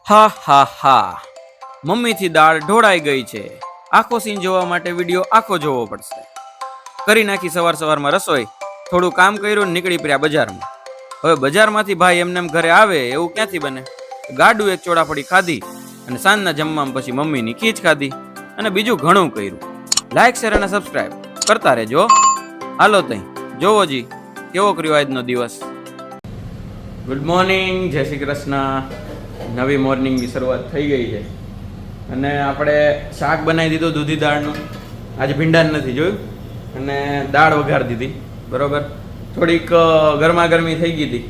હા હા હા, મમ્મીથી દાળ ઢોળાઈ ગઈ છે. આખો સીન જોવા માટે વિડીયો આખો જોવો પડશે. કરી નાખી સવાર સવારમાં રસોઈ, થોડું કામ કર્યું ને નીકળી પડ્યા બજારમાં. હવે બજારમાંથી ભાઈ એમનેમ ઘરે આવે એવું ક્યાંથી બને? ગાડું એક ચોળાફળી ખાધી અને સાંજના જમવામાં પછી મમ્મીની ખીચ ખાધી અને બીજું ઘણું કર્યું. લાઈક શેર અને સબસ્ક્રાઈબ કરતા રહેજો. હાલો તઈ જોવો જી કેવો કર્યો આજનો દિવસ. ગુડ મોર્નિંગ, જય શ્રી કૃષ્ણ. નવી મોર્નિંગની શરૂઆત થઈ ગઈ છે અને આપણે શાક બનાવી દીધું દૂધી દાળનું. આજે ભીંડા નથી જોયું અને દાળ વઘાર દીધી બરોબર. થોડીક ગરમા ગરમી થઈ ગઈ હતી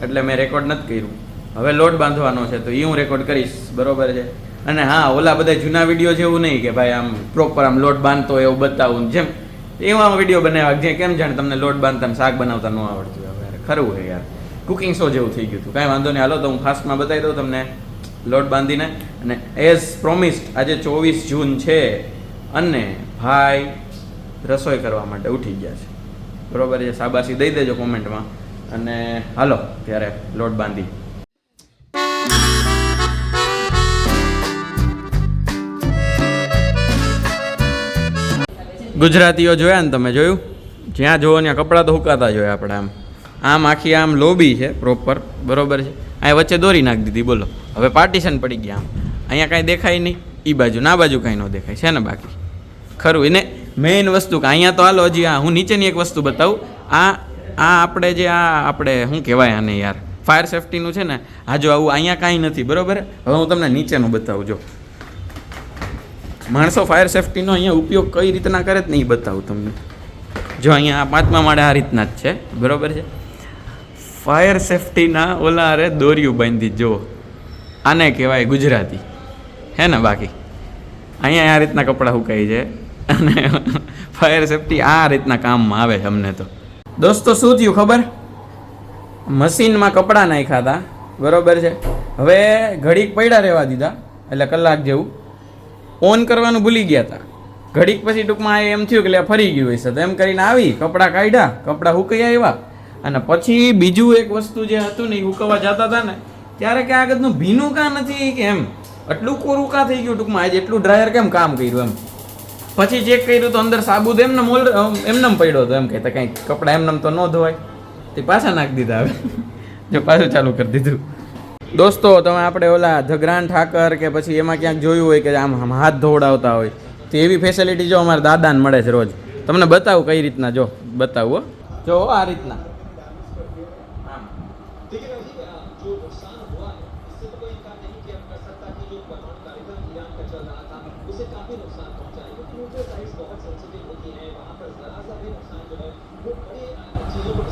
એટલે મેં રેકોર્ડ નથી કર્યું. હવે લોટ બાંધવાનો છે તો એ હું રેકોર્ડ કરીશ બરોબર છે. અને હા, ઓલા બધા જૂના વિડીયો જેવું નહીં કે ભાઈ આમ પ્રોપર આમ લોટ બાંધતો એવું બતાવું જેમ એવા વિડીયો બનાવ્યા જે કેમ જાણે તમને લોટ બાંધતા સાગ બનાવતા ન આવડતું. હવે ખરું છે યાર, કુકિંગ શો જેવું થઈ ગયું હતું. કાંઈ વાંધો નહીં, હાલો તો હું ફાસ્ટમાં બતાવી દઉં તમને લોટ બાંધીને. અને એઝ પ્રોમિસ્ડ આજે 24 જૂન છે અને ભાઈ રસોઈ કરવા માટે ઉઠી ગયા છે બરોબર છે. શાબાશી દઈ દેજો કોમેન્ટમાં. અને હાલો ત્યારે લોટ બાંધી. ગુજરાતીઓ જોયા ને તમે? જોયું? જ્યાં જોવો ત્યાં કપડાં તો હુકાતા જોયા આપણે. આમ આમ આખી આમ લોબી છે પ્રોપર બરોબર છે. અહીંયા વચ્ચે દોરી નાખી દીધી બોલો. હવે પાર્ટીશન પડી ગયા. આમ અહીંયા કાંઈ દેખાય નહીં, એ બાજુ ના બાજુ કાંઈ ન દેખાય છે ને બાકી ખરું. એને મેઇન વસ્તુ કે અહીંયા તો હાલો હજી હું નીચેની એક વસ્તુ બતાવું. આ આપણે જે આપણે શું કહેવાય આને યાર, ફાયર સેફ્ટીનું છે ને. આ જો આવું અહીંયા કાંઈ નથી બરોબર. હવે હું તમને નીચેનું બતાવું. જો માણસો ફાયર સેફ્ટીનો અહીંયા ઉપયોગ કઈ રીતના કરે જ નહીં બતાવું તમને. જો અહીંયા 5મા માળે આ રીતના જ છે બરોબર છે. ફાયર સેફ્ટીના ઓલા અરે દોરીયું બાંધી. જો આને કહેવાય ગુજરાતી હે ને. બાકી અહીંયા આ રીતના કપડાં સુકાઈ છે અને ફાયર સેફ્ટી આ રીતના કામમાં આવે છે અમને. તો દોસ્તો શું થયું ખબર? મશીનમાં કપડાં નાખ્યા હતા બરોબર છે. હવે ઘડીક પડ્યા રહેવા દીધા એટલે કલાક જેવું. ઓન કરવાનું ભૂલી ગયા હતા. ઘડીક પછી ટૂંકમાં એમ થયું કે ફરી ગયું હશે તો એમ કરીને આવી કપડાં કાઢ્યા, કપડાં હુકાઈ આવ્યા. અને પછી બીજું એક વસ્તુ જે હતું ને એ હુકવવા જતા હતા ને ત્યારે કે આગળનું ભીનું કાં નથી કે એમ આટલું કોરું કાં થઈ ગયું ટૂંકમાં આજે એટલું ડ્રાયર કેમ કામ કર્યું એમ. પછી ચેક કર્યું તો અંદર સાબુ એમને એમનેમ પડ્યો હતો. એમ કહેતા કંઈ કપડાં એમનેમ તો ન ધોવાય, તે પાછા નાખી દીધા. હવે જો પાછું ચાલુ કરી દીધું. દોસ્તો તમે આપણે ઓલા ધગરાન ઠાકર કે પછી એમાં ક્યાંક જોયું હોય કે આમ હાથ ધોવડાવતા હોય તો એવી ફેસિલિટી જો અમારા દાદાને મળે છે રોજ. તમને બતાવું કઈ રીતના. જો બતાવું જો આ રીતના.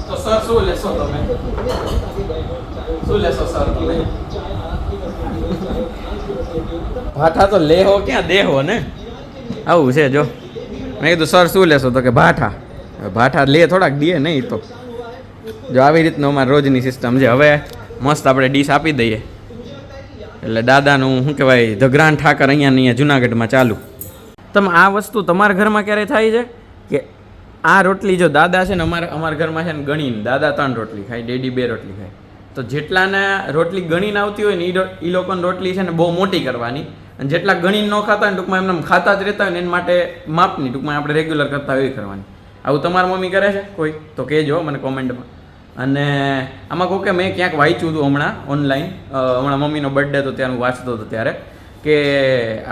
તો સર શું લેશો તમે? શું લેશો સર તમે? ભાઠા તો લેહો ક્યાં દેહો ને. આવું છે. જો મેં કીધું સર શું લેશો તો કે ભાઠા. ભાઠા લે થોડાક દે નહીં તો. જો આવી રીતનું અમારે રોજની સિસ્ટમ છે. હવે મસ્ત આપણે ડીશ આપી દઈએ એટલે દાદાનું શું કહેવાય ધગરાન ઠાકર અહીંયા જુનાગઢમાં ચાલુ. તમે આ વસ્તુ તમારા ઘરમાં ક્યારે થાય છે કે આ રોટલી જો દાદા છે ને અમારા ઘરમાં છે ને ગણીને દાદા 3 રોટલી ખાય, ડેડી 2 રોટલી ખાય. તો જેટલાને રોટલી ગણીને આવતી હોય ને એ લોકોને રોટલી છે ને બહુ મોટી કરવાની. અને જેટલા ગણીને ન ખાતા હોય ને ટૂંકમાં એમને ખાતા જ રહેતા હોય ને એના માટે માપની ટૂંકમાં આપણે રેગ્યુલર કરતા હોય એવી કરવાની. આવું તમારા મમ્મી કરે છે કોઈ તો કહેજો મને કોમેન્ટમાં. અને આમાં કહું કે મેં ક્યાંક વાંચ્યું હતું હમણાં ઓનલાઈન, હમણાં મમ્મીનો બર્થડે હતો ત્યારે હું વાંચતો હતો ત્યારે કે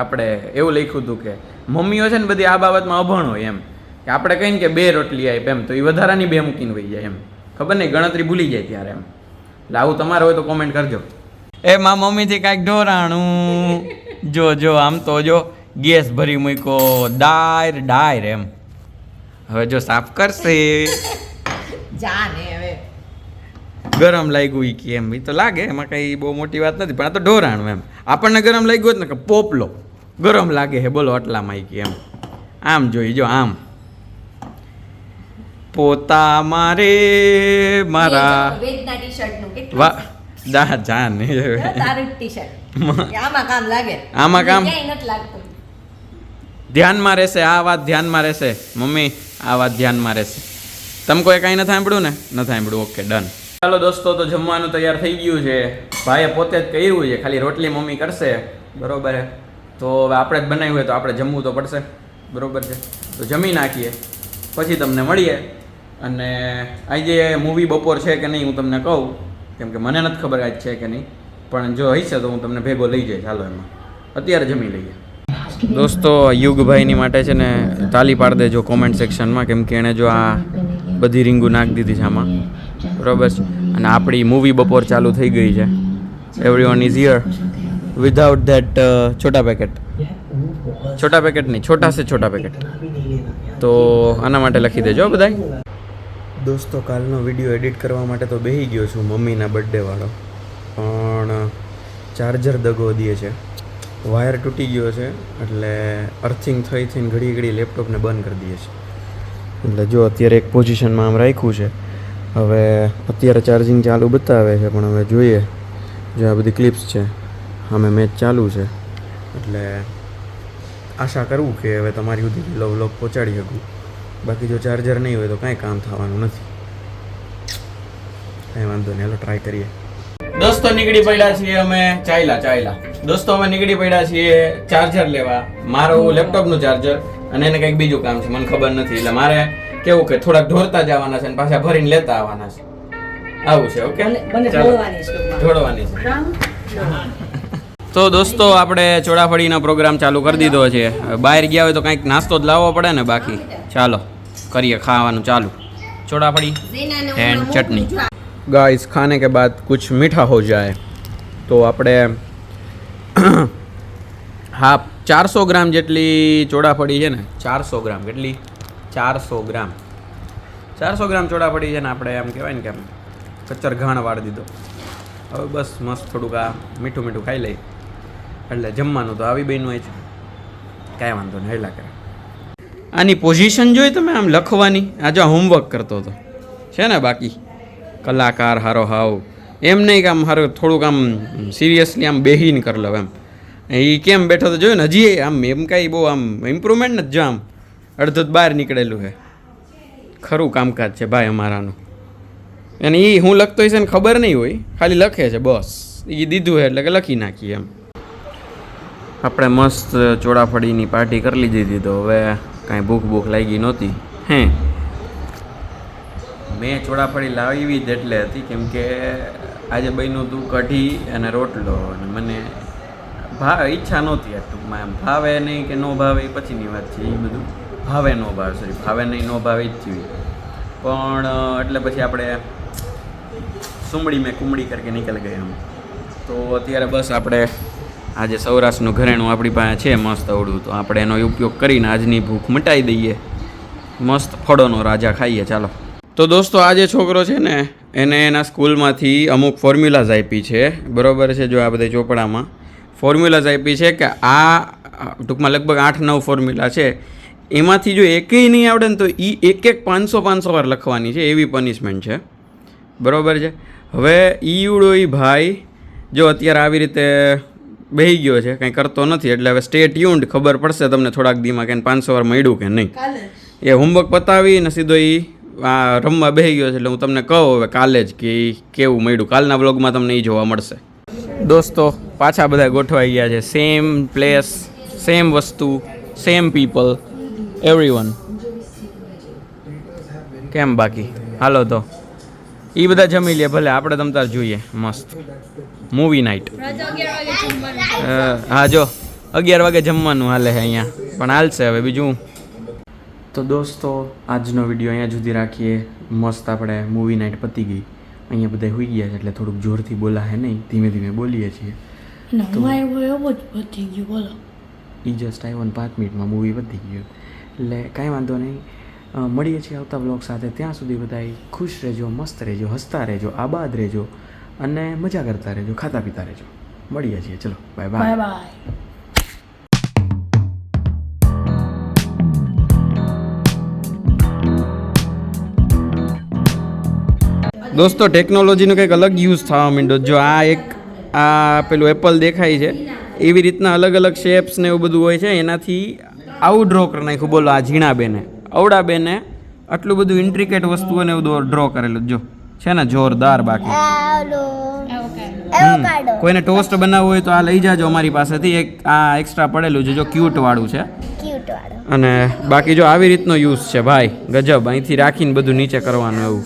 આપણે એવું લખ્યું હતું કે મમ્મીઓ છે ને બધી આ બાબતમાં અભણ હોય એમ. કે આપણે કહીને કે 2 રોટલી આવી એમ તો એ વધારાની 2 મૂકીને વહી જાય એમ. ખબર નહીં, ગણતરી ભૂલી જાય ત્યારે એમ. એટલે આવું તમારે હોય તો કોમેન્ટ કરજો. એ મા મમ્મીથી કાંઈક ઢોરાણું. જો આમ તો જો ગેસ ભરી મૂક્યો ડાયર એમ. હવે જો સાફ કરશે ગરમ લાગ્યું એ કે એમ. એ તો લાગે, એમાં કંઈ બહુ મોટી વાત નથી, પણ આ તો ઢોરાણું એમ. આપણને ગરમ લાગ્યું હોત ને કે પોપલો ગરમ લાગે છે બોલો આટલામાં કે એમ. આમ જોઈ જો આમ પોતા મારે મારા વાહ દા જાન આમાં કામ ધ્યાનમાં રહેશે. આ વાત ધ્યાનમાં રહેશે મમ્મી, આ વાત ધ્યાનમાં રહેશે. તમે કોઈ કાંઈ નથી સાંભળ્યું ને? નથી સાંભળ્યું? Okay done. ચાલો દોસ્તો, તો જમવાનું તૈયાર થઈ ગયું છે. ભાઈએ પોતે જ કર્યું છે, ખાલી રોટલી મમ્મી કરશે. બરોબર છે, તો હવે આપણે જ બનાવ્યું હોય તો આપણે જમવું તો પડશે. બરોબર છે, તો જમી નાખીએ પછી તમને મળીએ. અને આજે મૂવી બપોર છે કે નહીં હું તમને કહું, કેમ કે મને નથી ખબર આજ છે કે નહીં, પણ જો હશે તો હું તમને ભેગો લઈ જઈશ. ચાલો એમાં અત્યારે જમી લઈએ. દોસ્તો, યુગભાઈની માટે છે ને તાલી પાડી દેજો કોમેન્ટ સેક્શનમાં, કેમ કે એણે જો આ બધી રીંગું નાખી દીધી છે આમાં. બરોબર છે, અને આપણી મૂવી બપોર ચાલુ થઈ ગઈ છે. Everyone is here without that Chhota packet. Chhota packet નહીં, છોટા સે છોટા પેકેટ. તો આના માટે લખી દેજો બધાય. દોસ્તો, કાલનો વિડીયો એડિટ કરવા માટે તો બેસી ગયો છું મમ્મીના બર્થડે વાળો, પણ ચાર્જર દગો દે છે. વાયર તૂટી ગયો છે એટલે અર્થિંગ થઈને ઘડી લેપટોપને બંધ કરી દઈએ છે. એટલે જો અત્યારે એક પોઝિશનમાં આમ રાખ્યું છે. હવે અત્યારે ચાર્જિંગ ચાલુ બતાવે છે, પણ હવે જોઈએ. જો આ બધી ક્લિપ્સ છે, અમે મેચ ચાલુ છે, એટલે આશા કરવું કે હવે તમારી સુધી વ્લોગ પહોંચાડી શકું. બાકી જો ચાર્જર નહીં હોય તો કાંઈ કામ થવાનું નથી. કાંઈ વાંધો નહીં, હાલો ટ્રાય કરીએ. દોસ્તો, નીકળી પડ્યા છીએ અમે. ચાલ્યા દોસ્તો, અમે નીકળી પડ્યા છીએ ચાર્જર લેવા. મારું લેપટોપનું ચાર્જર, અને એને કંઈક બીજું કામ છે, મને ખબર નથી. એટલે મારે કેવું કે થોડાક ઢોરતા જવાના છે અને પાછા ભરીને લેતા આવવાના છે. આવું છે. ઓકે, ઢોળવાની છે. તો દોસ્તો, આપણે ચોડાફળીનો પ્રોગ્રામ ચાલુ કરી દીધો છે. બહાર ગયા હોય તો કંઈક નાસ્તો જ લાવવો પડે ને. બાકી ચાલો કરીએ ખાવાનું ચાલુ. ચોડાફળી એન્ડ ચટણી. गाइस, खाने के बाद कुछ मीठा हो जाए तो આપણે હા 400 ગ્રામ જેટલી ચોડાફળી છે ને. 400 ગ્રામ કેટલી? 400 ગ્રામ. 400 ગ્રામ ચોડાફળી છે ને આપણે આમ કહેવાય ને કે આમ કચ્ચર ઘાણ વાળી દીધો. હવે બસ મસ્ત થોડુંક આ મીઠું ખાઈ લઈ એટલે જમવાનું તો આવી બન્યું હોય છે. કાંઈ વાંધો નહીં, હેલા કરે. આની પોઝિશન જોઈ તમે આમ લખવાની. આ જો હોમવર્ક કરતો હતો છે ને. બાકી કલાકાર હારો હાવ એમ નહીં કે આમ હારું થોડુંક આમ સિરિયસલી આમ બેહીને કરી લો એમ. એ કેમ બેઠો તો જોયું ને, હજી આમ એમ કાંઈ બહુ આમ ઇમ્પ્રુવમેન્ટ નથી. જો આમ અડધો બહાર નીકળેલું છે. ખરું કામકાજ છે ભાઈ અમારાનું. અને એ હું લખતો હશે ને ખબર નહીં હોય, ખાલી લખે છે બસ. એ દીધું છે એટલે કે લખી નાખીએ એમ. આપણે મસ્ત ચોડાફળીની પાર્ટી કરી લીધી. તો હવે કાંઈ ભૂખ લાગી નહોતી. મેં ચોડાફળી લાવી જ એટલે હતી કેમ કે આજે બન્યું હતું કઢી અને રોટલો, અને મને ઈચ્છા નહોતી. ટૂંકમાં એમ ભાવે નહીં કે ન ભાવે એ પછીની વાત છે. એ બધું ભાવે ન ભાવે, સોરી ભાવે નહીં ન ભાવે જ થયું. પણ એટલે પછી આપણે સુમડી મેં કુમડી કરકે નીકળી ગયા એમ. તો અત્યારે બસ આપણે આજે સૌરાષ્ટ્રનું ઘરેણું આપણી પાસે છે મસ્ત અવળું, તો આપણે એનો ઉપયોગ કરીને આજની ભૂખ મટાઈ દઈએ. મસ્ત ફળોનો રાજા ખાઈએ. ચાલો. તો દોસ્તો, આ જે છોકરો છે ને એને એના સ્કૂલમાંથી અમુક ફોર્મ્યુલાઝ આપી છે. બરાબર છે, જો આ બધા ચોપડામાં ફોર્મ્યુલાઝ આપી છે કે આ ટૂંકમાં લગભગ 8-9 ફોર્મ્યુલા છે. એમાંથી જો એકેય નહીં આવડે ને તો એ એક 500 વાર લખવાની છે. એવી પનિશમેન્ટ છે. બરાબર છે. હવે ઈવડો એ ભાઈ જો અત્યારે આવી રીતે બેસી ગયો છે, કંઈ કરતો નથી. એટલે હવે સ્ટે ટ્યુન્ડ, ખબર પડશે તમને થોડાક દીમાં કે 500 વાર મળ્યું કે નહીં. એ હોમવર્ક પતાવીને સીધો એ આ રમવા બેસી ગયો છે. એટલે હું તમને કહું હવે કાલે જ કે કેવું મળ્યું. કાલના વ્લોગમાં તમને એ જોવા મળશે. દોસ્તો, પાછા બધા ગોઠવાઈ ગયા છે. સેમ પ્લેસ, સેમ વસ્તુ, સેમ પીપલ, એવરીવન. કેમ બાકી? હાલો તો એ બધા જમી લે ભલે, આપણે તમતાર જોઈએ મસ્ત મૂવી નાઇટ. હા જો 11 વાગે જમવાનું હાલે છે અહીંયા, પણ હાલશે હવે બીજું. તો દોસ્તો, આજનો વિડીયો અહીંયા સુધી રાખીએ. મસ્ત આપણે મૂવી નાઇટ પતી ગઈ. અહીંયા બધા હોઈ ગયા છે એટલે થોડુંક જોરથી બોલાશે નહીં, ધીમે ધીમે બોલીએ છીએ. એ જસ્ટ આવ્યો ને 5 મિનિટમાં મૂવી પતી ગયું. એટલે કાંઈ વાંધો નહીં. મળીએ છીએ આવતા બ્લોગ સાથે. ત્યાં સુધી બધા ખુશ રહેજો, મસ્ત રહેજો, હસતા રહેજો, આબાદ રહેજો અને મજા કરતા રહેજો, ખાતા પીતા રહેજો. મળીએ છીએ. ચલો બાય બાય. દોસ્તો, ટેકનોલોજીનો કંઈક અલગ યુઝ થવા માંડ્યો. જો આ પેલું એપલ દેખાય છે, એવી રીતના અલગ અલગ શેપ્સ ને એવું બધું હોય છે. એનાથી આવું ડ્રો કરી નાખ્યું. બોલો, આ ઝીણા બેને અવડા બેને આટલું બધું ઇન્ટ્રિકેટ વસ્તુઓને એવું ડ્રો કરેલું. જો છે ને જોરદાર. બાકી કોઈને ટોસ્ટ બનાવવું હોય તો આ લઈ જાજો અમારી પાસેથી. એક આ એક્સ્ટ્રા પડેલું છે જો ક્યુટ વાળું છે. અને બાકી જો આવી રીતનો યુઝ છે ભાઈ, ગજબ. અહીંથી રાખીને બધું નીચે કરવાનું એવું.